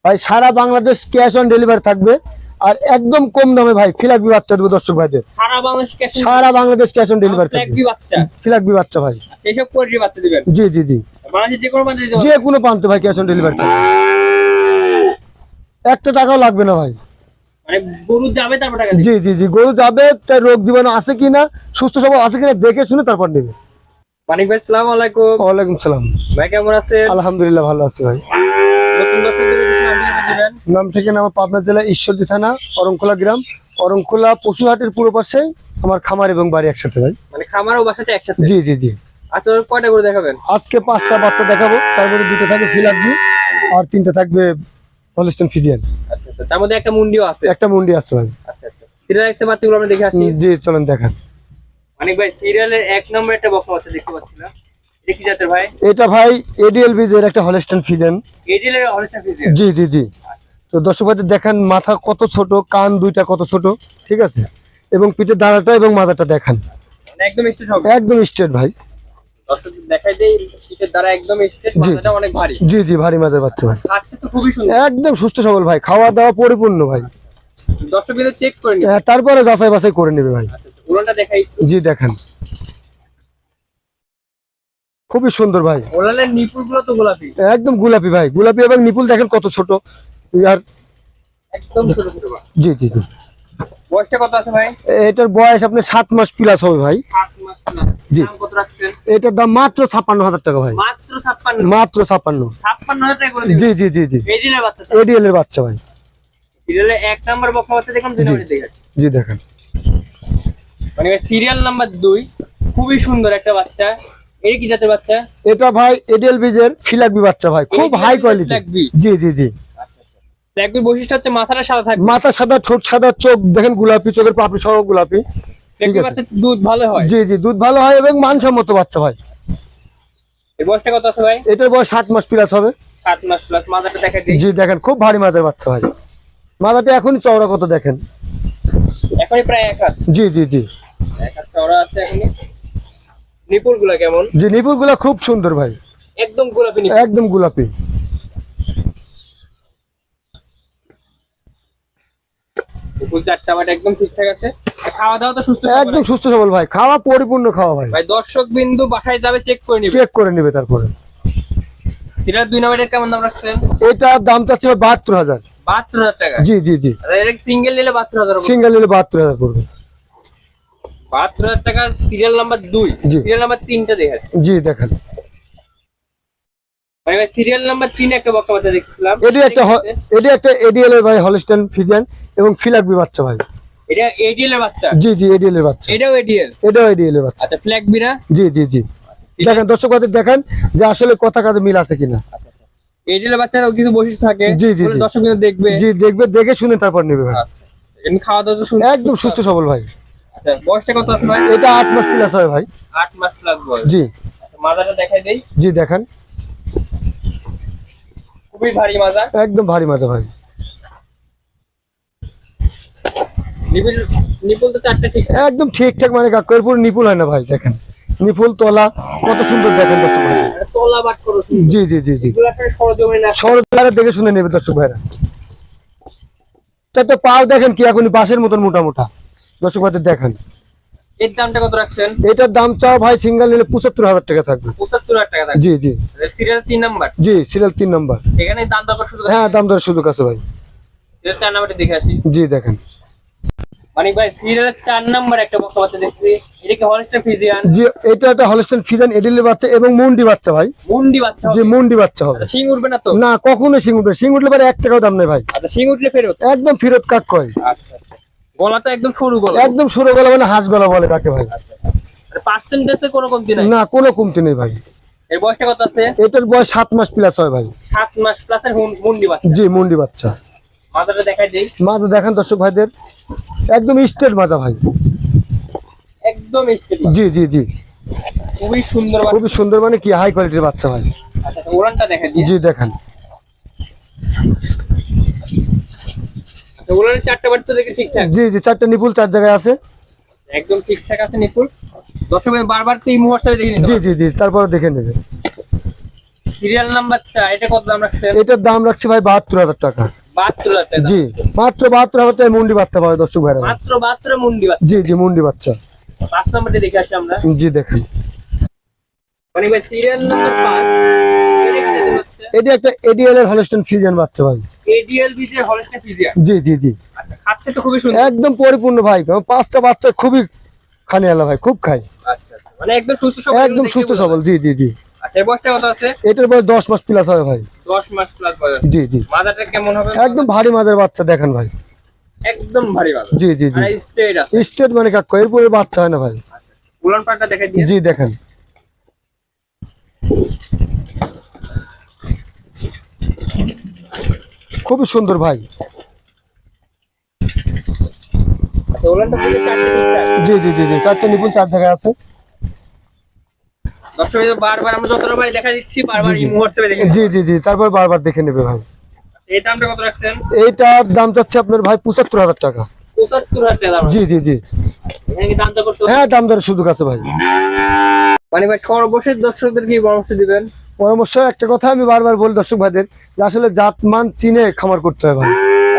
ভাই সারা Bangladesh cash on delivery থাকবে, আর একদম কম দামে ভাই ফিলাকবি বাচ্চা দেবো দর্শক ভাইদের। সারা বাংলাদেশ ক্যাশ অন ডেলিভারি থাকবে। ফিলাকবি বাচ্চা ভাই, এইসব কোয়ালিটির বাচ্চা দিবেন? জি জি জি, বাংলাদেশের যে কোনো প্রান্তে দিতে পারবেন? যে কোনো প্রান্তে ভাই ক্যাশ অন ডেলিভারি থাকবে, একটা টাকাও লাগবে না ভাই। মানে গরু যাবে তারপর টাকা দিবেন? জি জি জি, গরু যাবে, তাই রোগ জীবাণু আছে কিনা, সুস্থ সবল আছে কিনা দেখে শুনে তারপর নেবে। মানিক ভাই আসসালামু আলাইকুম। ওয়ালাইকুম সালাম ভাই, কেমন আছেন? আলহামদুলিল্লাহ ভালো আছি ভাই। নতুন দর্শকদের উদ্দেশ্যে নাম দিবেন? নাম ঠিকানা আমার পাবনা জেলা ঈশ্বরদী থানা অরংখোলা গ্রাম, অরংখোলা পশুহাটের পুরো পাশেই আমার খামার এবং বাড়ি একসাথে ভাই। মানে খামার ও বাসাতে একসাথে? জি জি জি। আচ্ছা, কয়টা গরু দেখাবেন? আজকে 5টা বাচ্চা দেখাবো, তার মধ্যে 2টা থাকবে ফিলাকবি আর 3টা থাকবে হলস্টাইন ফ্রিজিয়ান। আচ্ছা আচ্ছা, তার মধ্যে একটা মুন্ডিও আছে? একটা মুন্ডি আছে ভাই। আচ্ছা আচ্ছা, সিরিয়াল একটা বাচ্চাগুলো আমরা দেখে আসি। জি চলেন দেখান। মানিক ভাই, সিরিয়ালের 1 নম্বর একটা বকনা বাচ্চা দেখতে পাচ্ছিলাম, এটা কি জাতের ভাই? এটা ভাই এডিএল বীজের একটা হলস্টাইন ফ্রিজিয়ান। এডিএলের হলস্টাইন ফ্রিজিয়ান? জি জি জি। তো দর্শক ভাইদের দেখান, মাথা কত ছোট, কান 2টা কত ছোট, ঠিক আছে, এবং পিঠের দাঁড়াটা এবং মাথাটা দেখান, মানে একদম স্ট্রেট হবে? একদম স্ট্রেট ভাই। দর্শক দেখাই দেই, পিঠের দ্বারা একদম স্ট্রেট, মাথাটা অনেক ভারী। জি জি, ভারী মাঝের বাচ্চা ভাই, খাচ্ছে তো খুবই সুন্দর, একদম সুস্থ সবল ভাই, খাওয়া দাওয়া পরিপূর্ণ ভাই। দর্শক কিন্তু চেক করে নিন, তারপরে যাচাই বাছাই করে নেবে ভাই। ওলানটা দেখাই। জি দেখান, খুবই সুন্দর ভাই। ওলানের নিপুলগুলো তো গোলাপি, একদম গোলাপি ভাই, গোলাপি, এবং নিপুল দেখেন কত ছোট আর একদম ছোট ছোট। জি জি জি। বয়সটা কত আছে ভাই? এটার বয়স আপনি 7 মাস প্লাস হবে ভাই। 7 মাস না? জি। দাম কত রাখছেন? এটার দাম মাত্র 56,000 টাকা ভাই। মাত্র 56? মাত্র 56। 56,000 টাকা করে দিবেন? জি জি জি জি। এডিএলের বাচ্চা? এডিএল এর বাচ্চা ভাই। সিরিয়ালের 1 নাম্বার বকনা বাচ্চা দেখুন, 2 নম্বরে দেখাচ্ছি। জি দেখেন, মানে সিরিয়াল নাম্বার 2, খুবই সুন্দর একটা বাচ্চা। এই কি জাতের বাচ্চা? এটা ভাই এডিএল বীজের ফিলাকবি বাচ্চা ভাই, খুব হাই কোয়ালিটি। জি জি জি। ফ্ল্যাগবির বৈশিষ্ট্য হচ্ছে মাথাটা সাদা থাকবে, মাথা সাদা, ঠোঁট সাদা, চোখ দেখেন গোলাপি, চোখের পাপড়ি সহ গোলাপি। ঠিক আছে, বাচ্চা দুধ ভালো হয়? জি জি, দুধ ভালো হয় এবং মানসম্মত বাচ্চা ভাই। এই বয়সটা কত আছে ভাই? এটার বয়স 7 মাস প্লাস হবে। 7 মাস প্লাস। মাথাটা দেখাই দিই। জি দেখেন, খুব ভারী মাঝের বাচ্চা ভাই। মাথাটা এখনই চওড়া কত দেখেন, এখনই প্রায় 1 হাত। জি জি জি। 1 হাত চওড়া আছে এখনই। নিপুলগুলো কেমন? জি, নিপুলগুলো খুব সুন্দর ভাই, একদম গোলাপি নিপুল? একদম গোলাপি। নিপুল চারটা বাট একদম ঠিকঠাক আছে। খাওয়া দাওয়া তো সুস্থ? একদম সুস্থ সবল ভাই, খাওয়া পরিপূর্ণ খাওয়া ভাই। ভাই দর্শক বিন্দু বাসায় যাবে, চেক করে নেবে? চেক করে নেবে তারপরে। সিরিয়াল 2 নম্বরের কেমন দাম রাখছেন? এটার দাম চাচ্ছে 72,000। 72,000 টাকা? জি জি জি। আর এর সিঙ্গেল নিলে 72,000 হবে? সিঙ্গেল নিলে 72,000 পড়বে। 72,000 টাকা। Serial number 2। জি। সিরিয়াল নাম্বার 3টা দেখাচ্ছি। জি দেখেন, ভাই ভাই সিরিয়াল নাম্বার 3 একটা বকনা বাচ্চা দেখছিলাম, এটি একটা এডিএল এর ভাই হলস্টাইন ফ্রিজিয়ান এবং ফিলাকবি বাচ্চা ভাই। এটা এডিএল এর বাচ্চা? জি জি, এডিএল এর বাচ্চা। এটাও এডিএল? এটাও এডিএল এর বাচ্চা। আচ্ছা, ফ্ল্যাগবি না? জি জি জি। দেখেন দর্শক ভাই দেখেন যে আসলে কথা কাজে মিল আছে কিনা। এডিএল এর বাচ্চার কিছু বৈশিষ্ট্য থাকে, জি জি জি। দর্শক কিন্তু দেখবে? জি দেখবে, দেখে শুনে তারপর নেবে ভাই। আচ্ছা, এমনি খাওয়া দাওয়া তো একদম সুস্থ সবল ভাই। আচ্ছা, বয়সটা কত আছে ভাই? এটা 8 মাস প্লাস হয় ভাই। 8 মাস প্লাস বয়স? জি। আচ্ছা, মাজাটা দেখাই দেই। জি দেখেন, খুবই ভারী মাজা, একদম ভারী মাজা ভাই। নিপুল নিপুল তো চারটা ঠিক? একদম ঠিকঠাক, মানে কাকুর পুরো নিপুল হয় না ভাই। দেখেন নিপুল তলা কত সুন্দর, দেখেন দর্শক ভাই। তলা বাট করো? জি জি জি জি। এগুলো একটা সরজমিনে না? সরকারে দেখে শুনে নেবে দর্শক ভাইরা। চারটা পাও দেখেন কি এখনই বাঁশের মতন মোটা মোটা, দর্শক ভাইদের দেখেন। এর দামটা কত রাখছেন? এটার দাম চাও ভাই সিঙ্গেল নিলে 75,000 টাকা থাকবে। 75,000 টাকা থাকবে? জি জি। Serial 3 number? জি, সিরিয়াল 3 নম্বর। এখানে দাম দর সুযোগ আছে? হ্যাঁ, দাম দরের সুযোগ আছে ভাই। সিরিয়াল 4 নাম্বারটা দেখে আসি। জি দেখেন, মানিক ভাই সিরিয়ালের 4 নাম্বার একটা বকনা বাচ্চা দেখছি, এটা কি হলস্টাইন ফ্রিজিয়ান? জি, এটা একটা হলস্টাইন ফ্রিজিয়ান এডিএল বাচ্চা এবং মুন্ডি বাচ্চা ভাই। মুন্ডি বাচ্চা? জি, মুন্ডি বাচ্চা হবে। শিং উঠবে না তো? না, কখনো শিং উঠবে, শিং উঠলে পরে 1 টাকাও দাম নেই ভাই। আচ্ছা, শিং উঠলে ফেরত? একদম ফেরত কাক কয়। আচ্ছা আচ্ছা। গলা তো একদম সরু গলা? একদম সরু গলা, মানে হাঁস গলা বলে তাকে ভাই। পার্সেন্টেজে কোনো কমতি নাই? না, কোনো কমতি নেই ভাই। এর বয়সটা কত আছে? এটার বয়স 7 মাস প্লাস হয় ভাই। 7 মাস প্লাস এর মুন্ডি বাচ্চা? জি, মুন্ডি বাচ্চা। মাথাটা দেখাই দেই। মাজা দেখেন দর্শক ভাইদের, একদম স্ট্রেট মাজা ভাই, একদম স্ট্রেট? জি জি জি। খুবই সুন্দর, খুবই সুন্দর, মানে কি হাই কোয়ালিটির বাচ্চা ভাই। আচ্ছা, ওড়ানটা দেখাই দিই। জি দেখেন, আচ্ছা, ওড়ানের 4টা বাট তো দেখে ঠিকঠাক? জি জি, 4টা নিপুল 4 জায়গায় আছে, একদম ঠিকঠাক আছে নিপুল। দর্শক বারবার তো এই মুহূর্তে দেখে নিতে জি পারবে। জি জি, তারপরে দেখে নেবে। সিরিয়াল নাম্বার 4, এটা কত দাম রাখছেন? এটার দাম রাখছি ভাই 72,000 টাকা। 72,000 টাকা। জি, মাত্র 72,000 টাকায় মুন্ডি বাচ্চা পাবে দর্শক ভাইরা। মাত্র 72 মুন্ডি বাচ্চা। জি জি, মুন্ডি বাচ্চা। 5 নম্বরটা দেখে আসি আমরা। জি দেখেন, মানে ভাই সিরিয়াল নাম্বার 5, এটা কি জাতের বাচ্চা? এটা একটা এডিএল এর হলস্টাইন ফ্রিজিয়ান বাচ্চা ভাই। এডিএল বিজে হলস্টাইন ফ্রিজিয়ান। জি জি জি, আচ্ছা, খাচ্ছে তো খুবই সুন্দর। একদম পরিপূর্ণ ভাই, 5টা বাচ্চা খুবই খানিয়ালা ভাই, খুব খায়। আচ্ছা আচ্ছা, মানে একদম সুস্থ সবল। একদম সুস্থ সবল। জি জি জি। আচ্ছা, এর বয়সটা কত আছে? এটার বয়স 10 মাস প্লাস হবে ভাই। 10 মাস প্লাস বয়স। জি জি, মাদারটা কেমন হবে? একদম ভারী মাঝের বাচ্চা দেখেন ভাই। একদম ভারী ভালো। জি জি জি, আর স্ট্রেট আছে। স্টেট মানে কাক এরপরে বাচ্চা হয় না ভাই। আচ্ছা, উলান পাটটা দেখাই দিন। জি দেখেন, খুবই সুন্দর ভাই। আচ্ছা, উলানটা পুরো চারটে ঠিক। জি জি জি জি, 4টা নিপুল 4 জায়গায় আছে। দর্শক এই যে বারবার আমরা যতটা ভাই দেখা দিচ্ছি, বারবার জি, জি। এই মুহূর্তে দেখে। জি জি জি, তারপর বারবার দেখে নেবে ভাই। এই দামটা কত রাখছেন? এইটার দাম চাচ্ছে আপনার ভাই 75,000 টাকা। 75,000 টাকা দাম। জি জি জি, এখানে কি দামটা করতে? হ্যাঁ দাম দরের সুযোগ আছে ভাই। মানে ভাই সর্বশেষ দর্শকদের কি পরামর্শ দিবেন? পরামর্শ একটা কথা আমি বারবার বলি দর্শক ভাইদের, যে আসলে জাতমান চিনে খামার করতে হয় ভাই।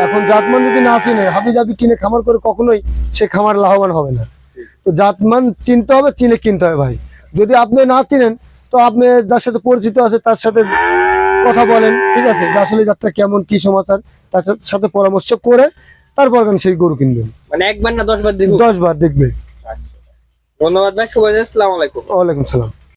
এখন জাতমান যদি না চিনে হাবি জাবি কিনে খামার করে কখনোই সে খামার লাভবান হবে না। তো জাতমান চিনতে হবে, চিনে কিনতে হবে ভাই। যদি আপনি না চিনেন তো আপনি যার সাথে পরিচিত আছে তার সাথে কথা বলেন, ঠিক আছে, যে আসলে জাতটা কেমন কি সমাচার, তার সাথে পরামর্শ করে তারপর সেই গরু কিনবেন। মানে একবার না 10 বার দেখব? 10 বার দেখবে। ধন্যবাদ ভাই, শুভ দিন, আসসালামু আলাইকুম। ওয়ালাইকুম সালাম।